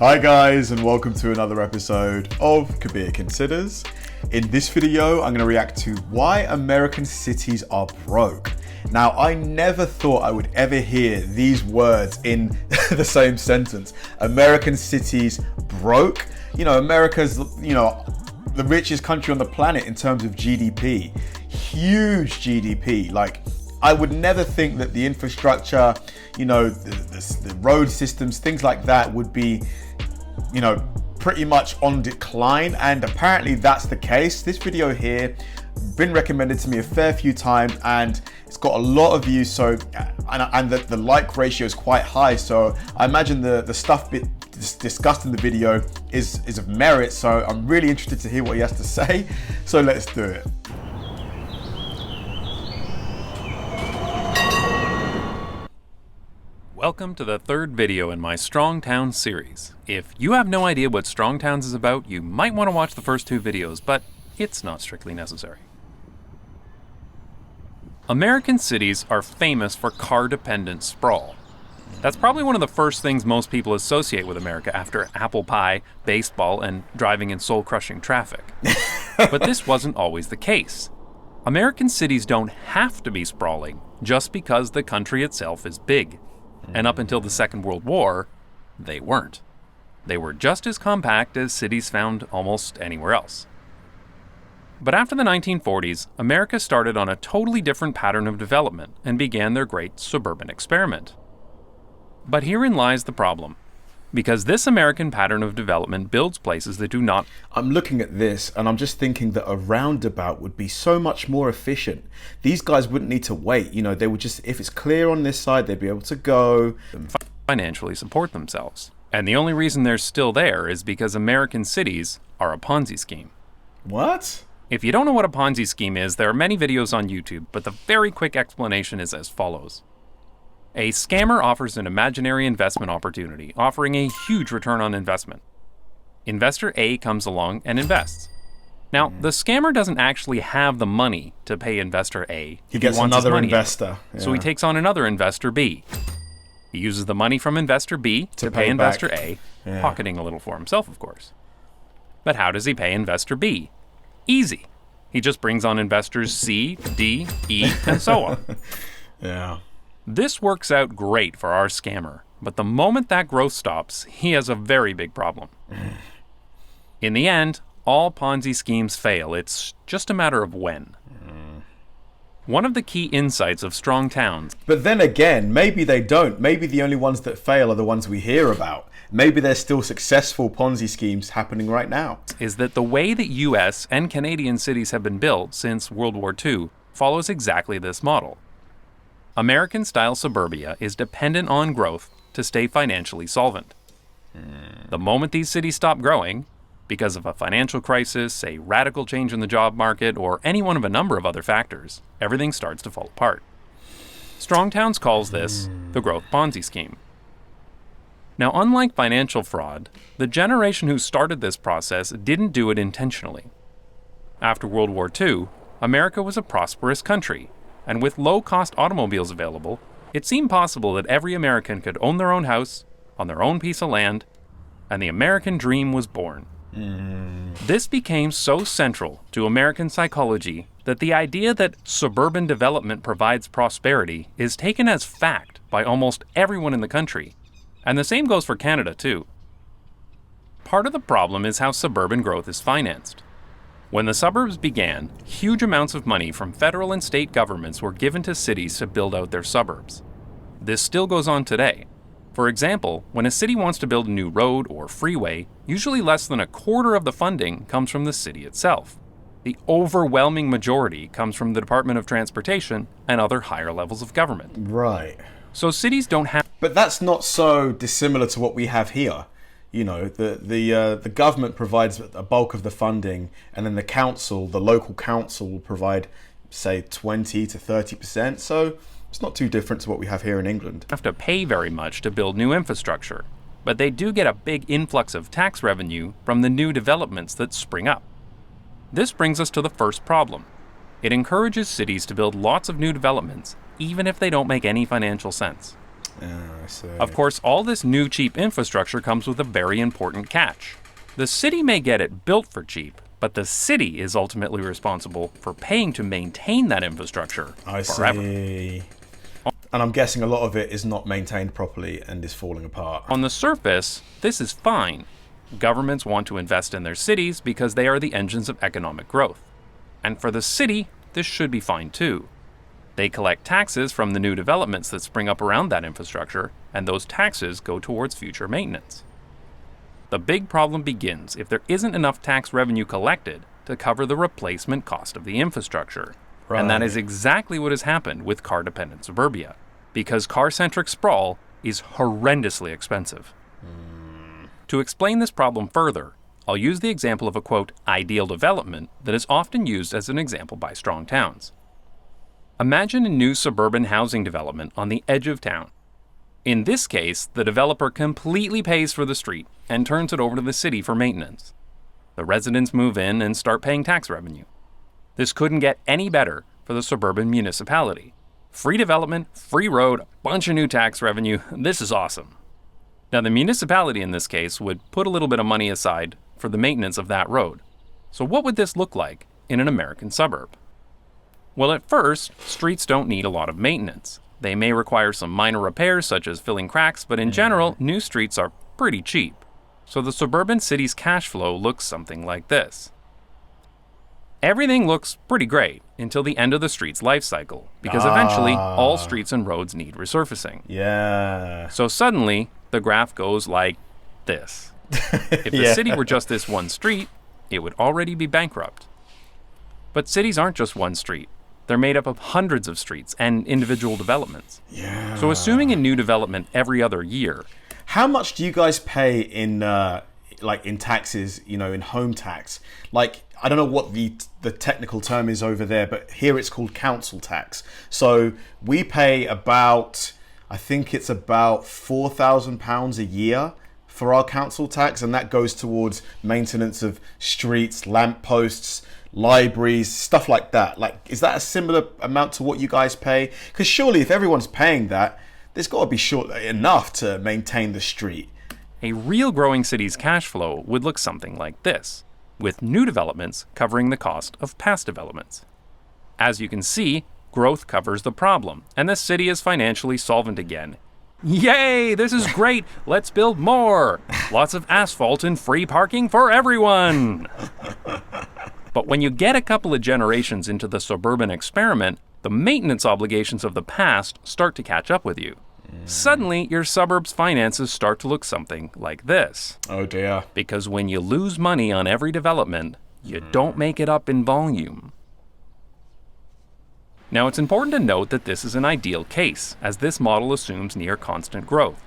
Hi guys, and welcome to another episode of Kabir Considers. In this video, I'm going to react to why American cities are broke. Now, I never thought I would ever hear these words in the same sentence. American cities broke. You know, America's, the richest country on the planet in terms of GDP. Huge GDP. Like, I would never think that the infrastructure, the road systems, things like that would be, pretty much on decline, and apparently that's the case. This video here been recommended to me a fair few times and it's got a lot of views, so and the like ratio is quite high, so I imagine the stuff discussed in the video is of merit, so I'm really interested to hear what he has to say, so let's do it. Welcome to the third video in my Strong Towns series. If you have no idea what Strong Towns is about, you might want to watch the first two videos, but it's not strictly necessary. American cities are famous for car-dependent sprawl. That's probably one of the first things most people associate with America after apple pie, baseball, and driving in soul-crushing traffic. But this wasn't always the case. American cities don't have to be sprawling just because the country itself is big. And up until the Second World War, they weren't. They were just as compact as cities found almost anywhere else. But after the 1940s, America started on a totally different pattern of development and began their great suburban experiment. But herein lies the problem. Because this American pattern of development builds places that do not... I'm looking at this and I'm just thinking that a roundabout would be so much more efficient. These guys wouldn't need to wait. They would just, if it's clear on this side, they'd be able to go. Financially support themselves. And the only reason they're still there is because American cities are a Ponzi scheme. What? If you don't know what a Ponzi scheme is, there are many videos on YouTube, but the very quick explanation is as follows. A scammer offers an imaginary investment opportunity, offering a huge return on investment. Investor A comes along and invests. Now, the scammer doesn't actually have the money to pay investor A. He gets another investor. Yeah. So he takes on another investor B. He uses the money from investor B to pay investor back. A, pocketing a little for himself, of course. But how does he pay investor B? Easy. He just brings on investors C, D, E, and so on. Yeah. This works out great for our scammer, but the moment that growth stops, he has a very big problem. In the end, all Ponzi schemes fail. It's just a matter of when. One of the key insights of Strong Towns... But then again, maybe they don't. Maybe the only ones that fail are the ones we hear about. Maybe there's still successful Ponzi schemes happening right now. ...is that the way that US and Canadian cities have been built since World War II follows exactly this model. American-style suburbia is dependent on growth to stay financially solvent. The moment these cities stop growing, because of a financial crisis, a radical change in the job market, or any one of a number of other factors, everything starts to fall apart. Strong Towns calls this the growth Ponzi scheme. Now, unlike financial fraud, the generation who started this process didn't do it intentionally. After World War II, America was a prosperous country, and with low-cost automobiles available, it seemed possible that every American could own their own house, on their own piece of land, and the American dream was born. This became so central to American psychology that the idea that suburban development provides prosperity is taken as fact by almost everyone in the country, and the same goes for Canada too. Part of the problem is how suburban growth is financed. When the suburbs began, huge amounts of money from federal and state governments were given to cities to build out their suburbs. This still goes on today. For example, when a city wants to build a new road or freeway, usually less than a quarter of the funding comes from the city itself. The overwhelming majority comes from the Department of Transportation and other higher levels of government. Right. So cities don't have... But that's not so dissimilar to what we have here. The government provides a bulk of the funding, and then the local council will provide, say, 20 to 30%. So it's not too different to what we have here in England. Have to pay very much to build new infrastructure, but they do get a big influx of tax revenue from the new developments that spring up. This brings us to the first problem. It encourages cities to build lots of new developments, even if they don't make any financial sense. I see. Of course, all this new cheap infrastructure comes with a very important catch. The city may get it built for cheap, but the city is ultimately responsible for paying to maintain that infrastructure forever. See. And I'm guessing a lot of it is not maintained properly and is falling apart. On the surface, this is fine. Governments want to invest in their cities because they are the engines of economic growth. And for the city, this should be fine too. They collect taxes from the new developments that spring up around that infrastructure, and those taxes go towards future maintenance. The big problem begins if there isn't enough tax revenue collected to cover the replacement cost of the infrastructure. Right. And that is exactly what has happened with car-dependent suburbia, because car-centric sprawl is horrendously expensive. To explain this problem further, I'll use the example of a, quote, ideal development that is often used as an example by strong towns. Imagine a new suburban housing development on the edge of town. In this case, the developer completely pays for the street and turns it over to the city for maintenance. The residents move in and start paying tax revenue. This couldn't get any better for the suburban municipality. Free development, free road, a bunch of new tax revenue. This is awesome. Now, the municipality in this case would put a little bit of money aside for the maintenance of that road. So what would this look like in an American suburb? Well, at first, streets don't need a lot of maintenance. They may require some minor repairs such as filling cracks, but in general, new streets are pretty cheap. So the suburban city's cash flow looks something like this. Everything looks pretty great until the end of the street's life cycle, because eventually all streets and roads need resurfacing. Yeah. So suddenly, the graph goes like this. If the city were just this one street, it would already be bankrupt. But cities aren't just one street. They're made up of hundreds of streets and individual developments. Yeah. So assuming a new development every other year. How much do you guys pay in in taxes, in home tax? Like, I don't know what the technical term is over there, but here it's called council tax. So we pay about, I think it's about £4,000 a year for our council tax, and that goes towards maintenance of streets, lampposts, libraries, stuff like that. Like, is that a similar amount to what you guys pay? Because surely if everyone's paying that, there's got to be enough to maintain the street. A real growing city's cash flow would look something like this, with new developments covering the cost of past developments. As you can see, growth covers the problem, and the city is financially solvent again. Yay, this is great! Let's build more! Lots of asphalt and free parking for everyone! But when you get a couple of generations into the suburban experiment, the maintenance obligations of the past start to catch up with you. Suddenly, your suburb's finances start to look something like this. Oh dear. Because when you lose money on every development, you don't make it up in volume. Now, it's important to note that this is an ideal case, as this model assumes near constant growth.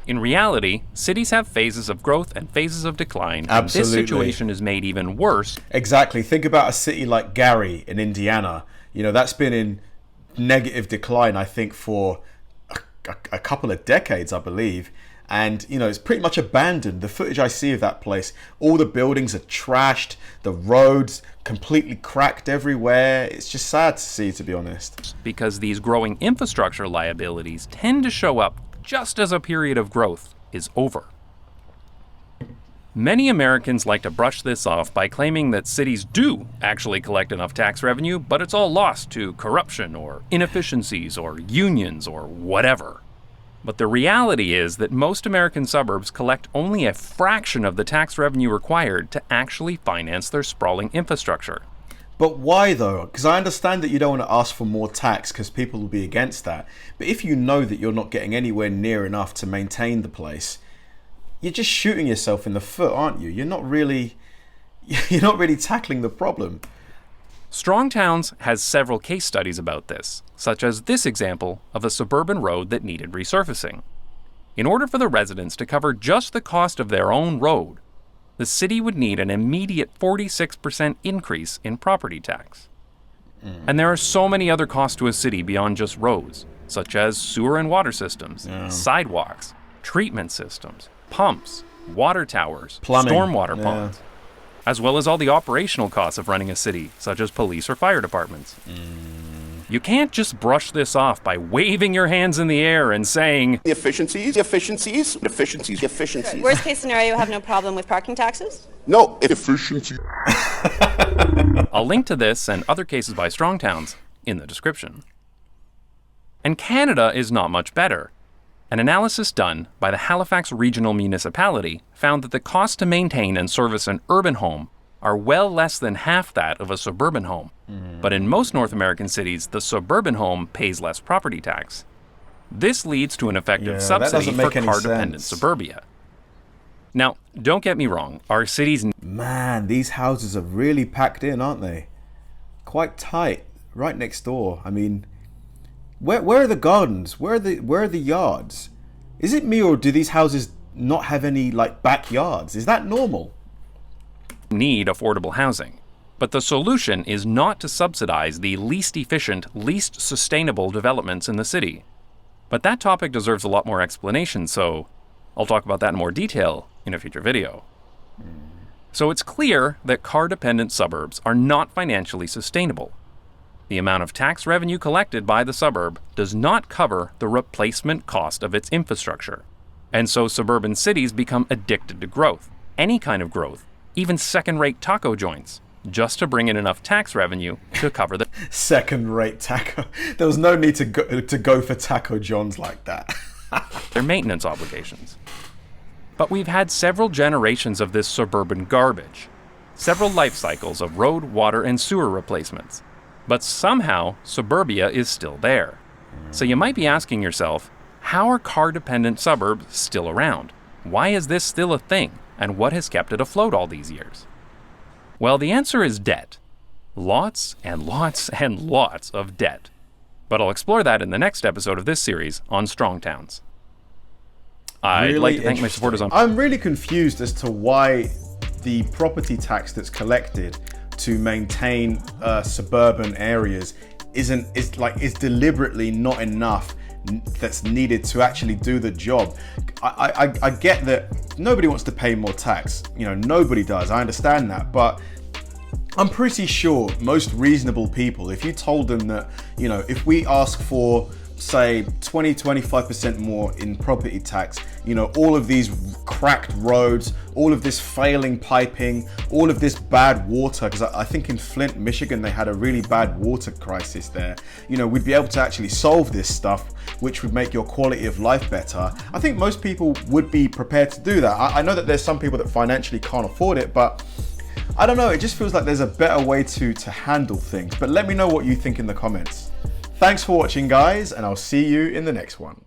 In reality, cities have phases of growth and phases of decline, Absolutely. and this situation is made even worse. Exactly. Think about a city like Gary in Indiana. That's been in negative decline, I think, for a couple of decades, I believe. And, it's pretty much abandoned. The footage I see of that place, all the buildings are trashed, the roads completely cracked everywhere. It's just sad to see, to be honest. Because these growing infrastructure liabilities tend to show up just as a period of growth is over. Many Americans like to brush this off by claiming that cities do actually collect enough tax revenue, but it's all lost to corruption or inefficiencies or unions or whatever. But the reality is that most American suburbs collect only a fraction of the tax revenue required to actually finance their sprawling infrastructure. But why though? Because I understand that you don't want to ask for more tax because people will be against that. But if you know that you're not getting anywhere near enough to maintain the place, you're just shooting yourself in the foot, aren't you? You're not really tackling the problem. Strong Towns has several case studies about this, such as this example of a suburban road that needed resurfacing. In order for the residents to cover just the cost of their own road, the city would need an immediate 46% increase in property tax. And there are so many other costs to a city beyond just roads, such as sewer and water systems, sidewalks, treatment systems, pumps, water towers, plumbing, stormwater ponds, as well as all the operational costs of running a city, such as police or fire departments. You can't just brush this off by waving your hands in the air and saying, Efficiencies. Worst case scenario, you have no problem with parking taxes? No, efficiency. I'll link to this and other cases by strong towns in the description. And Canada is not much better. An analysis done by the Halifax Regional Municipality found that the cost to maintain and service an urban home are well less than half that of a suburban home. But in most North American cities, the suburban home pays less property tax. This leads to an effective subsidy for car-dependent suburbia. Now, don't get me wrong, our cities... Man, these houses are really packed in, aren't they? Quite tight, right next door. I mean, where are the gardens? Where are the yards? Is it me, or do these houses not have any, like, backyards? Is that normal? Need affordable housing. But the solution is not to subsidize the least efficient, least sustainable developments in the city. But that topic deserves a lot more explanation, so I'll talk about that in more detail in a future video. So it's clear that car-dependent suburbs are not financially sustainable. The amount of tax revenue collected by the suburb does not cover the replacement cost of its infrastructure. And so suburban cities become addicted to growth, any kind of growth, even second-rate taco joints, just to bring in enough tax revenue to cover the second-rate taco. There was no need to go for Taco John's like that. their maintenance obligations. But we've had several generations of this suburban garbage, several life cycles of road, water, and sewer replacements. But somehow, suburbia is still there. So you might be asking yourself, how are car-dependent suburbs still around? Why is this still a thing? And what has kept it afloat all these years? Well, the answer is debt. Lots and lots and lots of debt. But I'll explore that in the next episode of this series on strong towns. I'd like to thank my supporters on... I'm really confused as to why the property tax that's collected to maintain suburban areas is deliberately not enough that's needed to actually do the job. I get that nobody wants to pay more tax. You know, nobody does. I understand that. But I'm pretty sure most reasonable people, if you told them that, you know, if we ask for, say, 20-25% more in property tax, you know, all of these cracked roads, all of this failing piping, all of this bad water, because I think in Flint, Michigan, they had a really bad water crisis there. You know, we'd be able to actually solve this stuff, which would make your quality of life better. I think most people would be prepared to do that. I know that there's some people that financially can't afford it, but I don't know, it just feels like there's a better way to handle things. But let me know what you think in the comments. Thanks for watching, guys, and I'll see you in the next one.